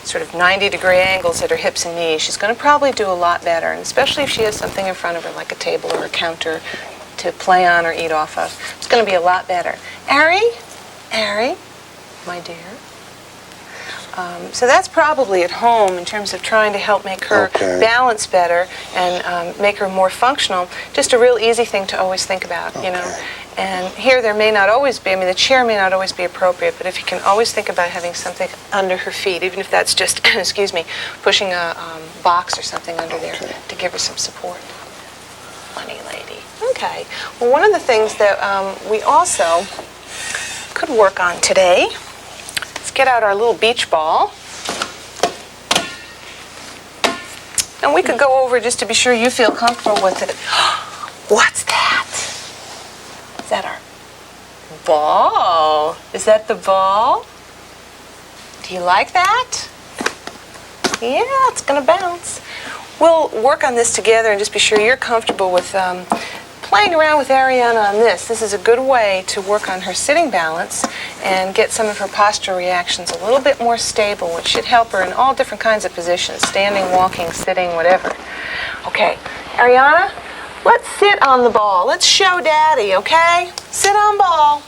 S1: sort of 90-degree angles at her hips and knees, she's going to probably do a lot better, and especially if she has something in front of her like a table or a counter to play on or eat off of, it's going to be a lot better. Ari, my dear. So that's probably at home in terms of trying to help make her balance better and make her more functional. Just a real easy thing to always think about, you know. And here there may not always be, the chair may not always be appropriate, but if you can always think about having something under her feet, even if that's just, excuse me, pushing a box or something under there to give her some support. Funny lady. Okay. Well, one of the things that we also could work on today, let's get out our little beach ball. And we could go over just to be sure you feel comfortable with it. What's that? Is that our ball? Is that the ball? Do you like that? Yeah, it's going to bounce. We'll work on this together and just be sure you're comfortable with playing around with Ariana on this. This is a good way to work on her sitting balance and get some of her posture reactions a little bit more stable, which should help her in all different kinds of positions, standing, walking, sitting, whatever. Okay, Ariana, let's sit on the ball. Let's show Daddy, okay? Sit on ball.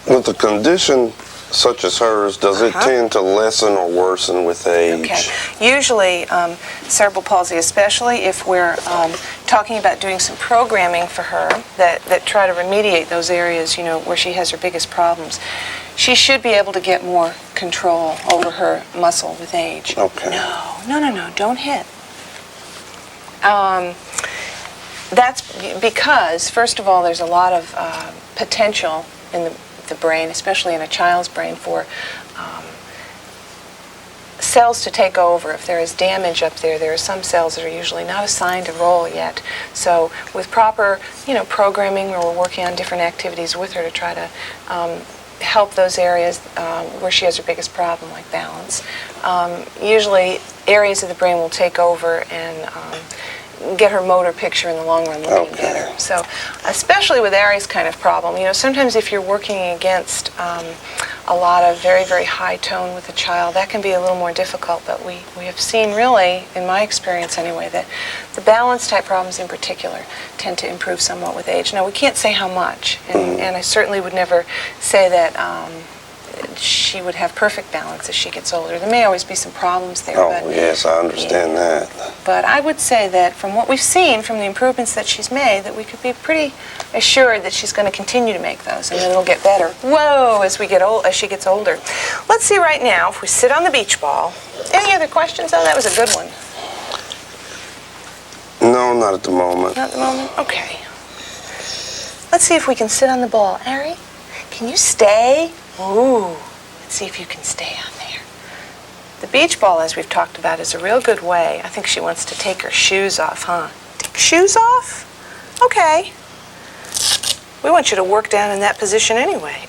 S5: With a condition such as hers, does it tend to lessen or worsen with age?
S1: Okay. Usually, cerebral palsy, especially if we're talking about doing some programming for her that try to remediate those areas, you know, where she has her biggest problems, she should be able to get more control over her muscle with age.
S5: Okay.
S1: No, don't hit. That's because, first of all, there's a lot of potential in the brain, especially in a child's brain, for cells to take over. If there is damage up there, there are some cells that are usually not assigned a role yet. So with proper, you know, programming, where we're working on different activities with her to try to help those areas where she has her biggest problem, like balance, usually areas of the brain will take over and get her motor picture in the long run looking better. So especially with Ari's kind of problem, you know, sometimes if you're working against a lot of very, very high tone with a child, that can be a little more difficult, but we have seen really, in my experience anyway, that the balance type problems in particular tend to improve somewhat with age. Now, we can't say how much, and I certainly would never say that she would have perfect balance as she gets older. There may always be some problems there.
S5: Oh,
S1: but,
S5: yes, I understand that.
S1: But I would say that from what we've seen, from the improvements that she's made, that we could be pretty assured that she's going to continue to make those, and that it'll get better. Whoa, as she gets older. Let's see right now if we sit on the beach ball. Any other questions? Oh, that was a good one.
S5: No, not at the moment.
S1: Not at the moment? Okay. Let's see if we can sit on the ball. Ari, can you stay? Ooh, let's see if you can stay on there. The beach ball, as we've talked about, is a real good way. I think she wants to take her shoes off, huh? Take shoes off? Okay. We want you to work down in that position anyway.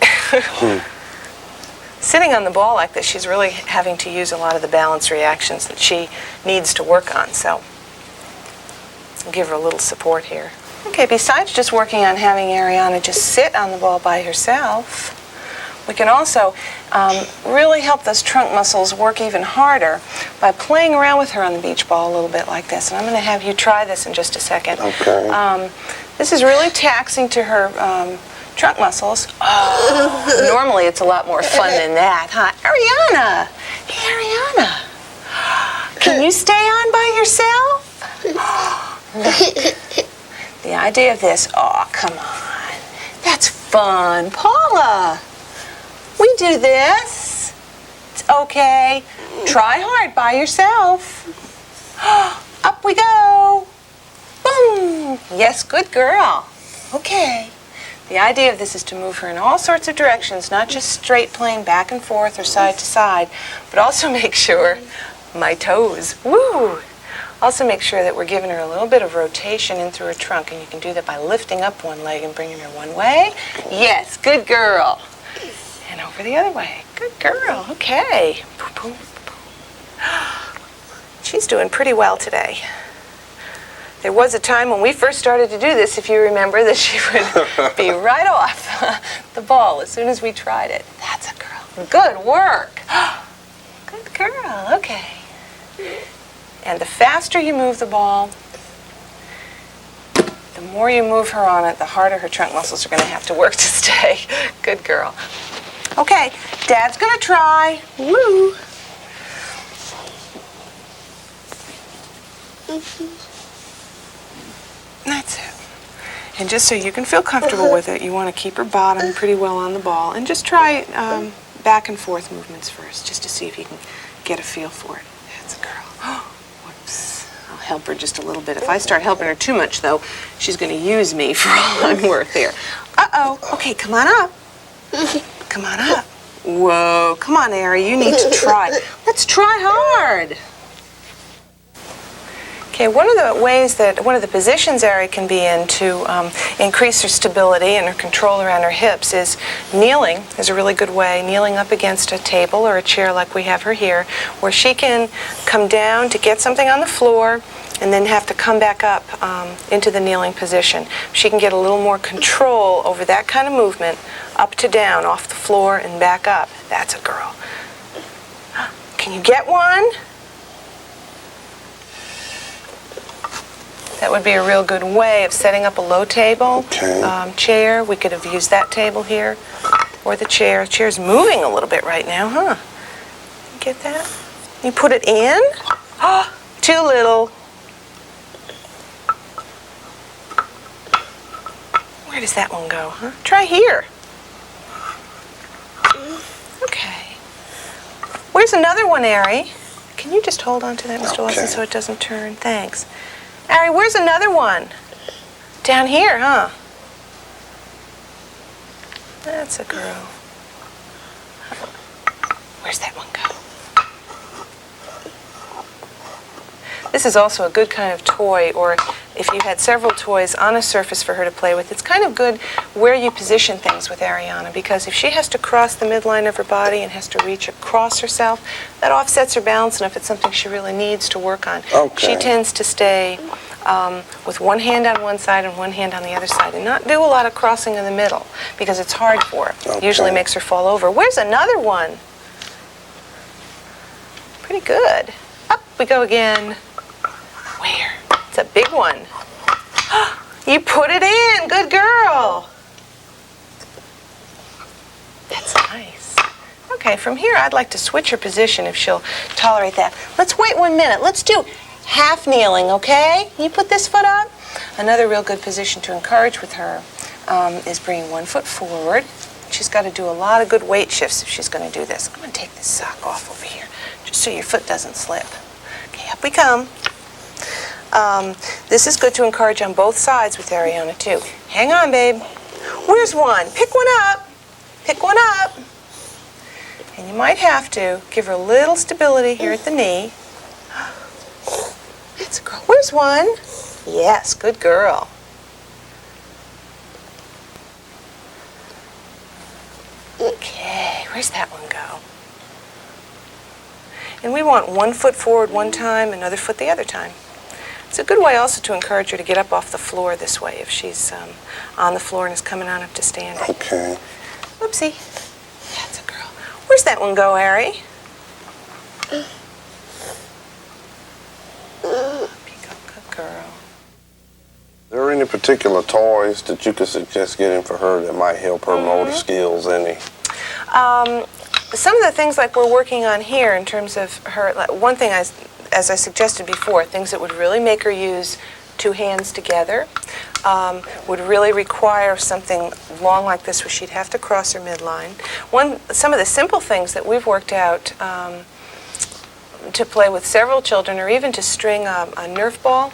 S1: Sitting on the ball like this, she's really having to use a lot of the balance reactions that she needs to work on, so I'll give her a little support here. Okay, besides just working on having Ariana just sit on the ball by herself, we can also really help those trunk muscles work even harder by playing around with her on the beach ball a little bit like this. And I'm going to have you try this in just a second.
S5: Okay.
S1: This is really taxing to her trunk muscles. Oh, normally it's a lot more fun than that, huh? Ariana! Hey, Ariana! Can you stay on by yourself? The idea of this, oh, come on. That's fun. Paula! We do this. It's okay. Try hard by yourself. Up we go. Boom. Yes, good girl. Okay. The idea of this is to move her in all sorts of directions, not just straight playing back and forth or side to side, but also make sure, my toes, woo! Also make sure that we're giving her a little bit of rotation in through her trunk, and you can do that by lifting up one leg and bringing her one way. Yes, good girl. And over the other way. Good girl. Okay. Boom, boom, boom. She's doing pretty well today. There was a time when we first started to do this, if you remember, that she would be right off the ball as soon as we tried it. That's a girl. Good work. Good girl. Okay. And the faster you move the ball, the more you move her on it, the harder her trunk muscles are going to have to work to stay. Good girl. Okay, Dad's going to try. Woo! That's it. And just so you can feel comfortable with it, you want to keep her bottom pretty well on the ball. And just try back and forth movements first, just to see if you can get a feel for it. That's a girl. Whoops. I'll help her just a little bit. If I start helping her too much, though, she's going to use me for all I'm worth here. Uh-oh. Okay, come on up. Come on up. Whoa. Come on, Ari. You need to try. Let's try hard. Okay, one of the positions Ari can be in to increase her stability and her control around her hips is kneeling. Is a really good way. Kneeling up against a table or a chair like we have her here, where she can come down to get something on the floor and then have to come back up into the kneeling position. She can get a little more control over that kind of movement, up to down, off the floor and back up. That's a girl. Can you get one? That would be a real good way of setting up a low table chair. We could have used that table here, or the chair. The chair's moving a little bit right now, huh? Get that? You put it in? Oh, too little. Where does that one go, huh? Try here. Okay. Where's another one, Ari? Can you just hold on to that, Mr. Lawson, so it doesn't turn? Thanks. Ari, where's another one? Down here, huh? That's a girl. Where's that one go? This is also a good kind of toy, or if you had several toys on a surface for her to play with, it's kind of good where you position things with Ariana, because if she has to cross the midline of her body and has to reach across herself, that offsets her balance enough. It's something she really needs to work on. She tends to stay with one hand on one side and one hand on the other side, and not do a lot of crossing in the middle, because it's hard for her. It usually makes her fall over. Where's another one? Pretty good. Up we go again. Where? It's a big one. You put it in. Good girl. That's nice. Okay, from here I'd like to switch her position if she'll tolerate that. Let's wait 1 minute. Let's do half kneeling, okay? You put this foot up. Another real good position to encourage with her is bringing one foot forward. She's got to do a lot of good weight shifts if she's going to do this. I'm going to take this sock off over here, just so your foot doesn't slip. Okay, up we come. This is good to encourage on both sides with Ariana, too. Hang on, babe. Where's one? Pick one up. Pick one up. And you might have to give her a little stability here at the knee. That's a girl. Where's one? Yes, good girl. Okay, where's that one go? And we want one foot forward one time, another foot the other time. It's a good way also to encourage her to get up off the floor this way if she's on the floor and is coming on up to standing.
S5: Okay.
S1: Oopsie. That's a girl. Where's that one go, Ari? Good girl.
S5: Are there any particular toys that you could suggest getting for her that might help her motor skills any?
S1: Some of the things like we're working on here in terms of her, one thing as I suggested before, things that would really make her use two hands together, would really require something long like this where she'd have to cross her midline. Some of the simple things that we've worked out to play with several children, or even to string a Nerf ball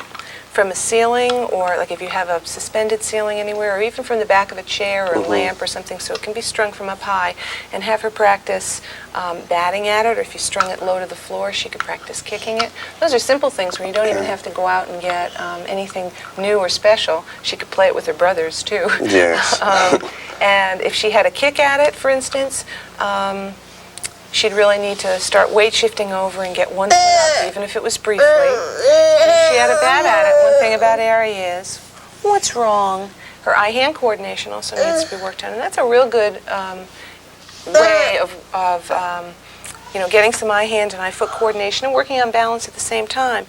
S1: from a ceiling, or like if you have a suspended ceiling anywhere, or even from the back of a chair or a lamp or something, so it can be strung from up high, and have her practice batting at it, or if you strung it low to the floor, she could practice kicking it. Those are simple things where you don't even have to go out and get anything new or special. She could play it with her brothers too.
S5: Yes.
S1: And if she had a kick at it, for instance, she'd really need to start weight shifting over and get one foot up, even if it was briefly. And if she had a bat at it, one thing about Ari is, what's wrong? Her eye-hand coordination also needs to be worked on, and that's a real good way of getting some eye-hand and eye-foot coordination and working on balance at the same time.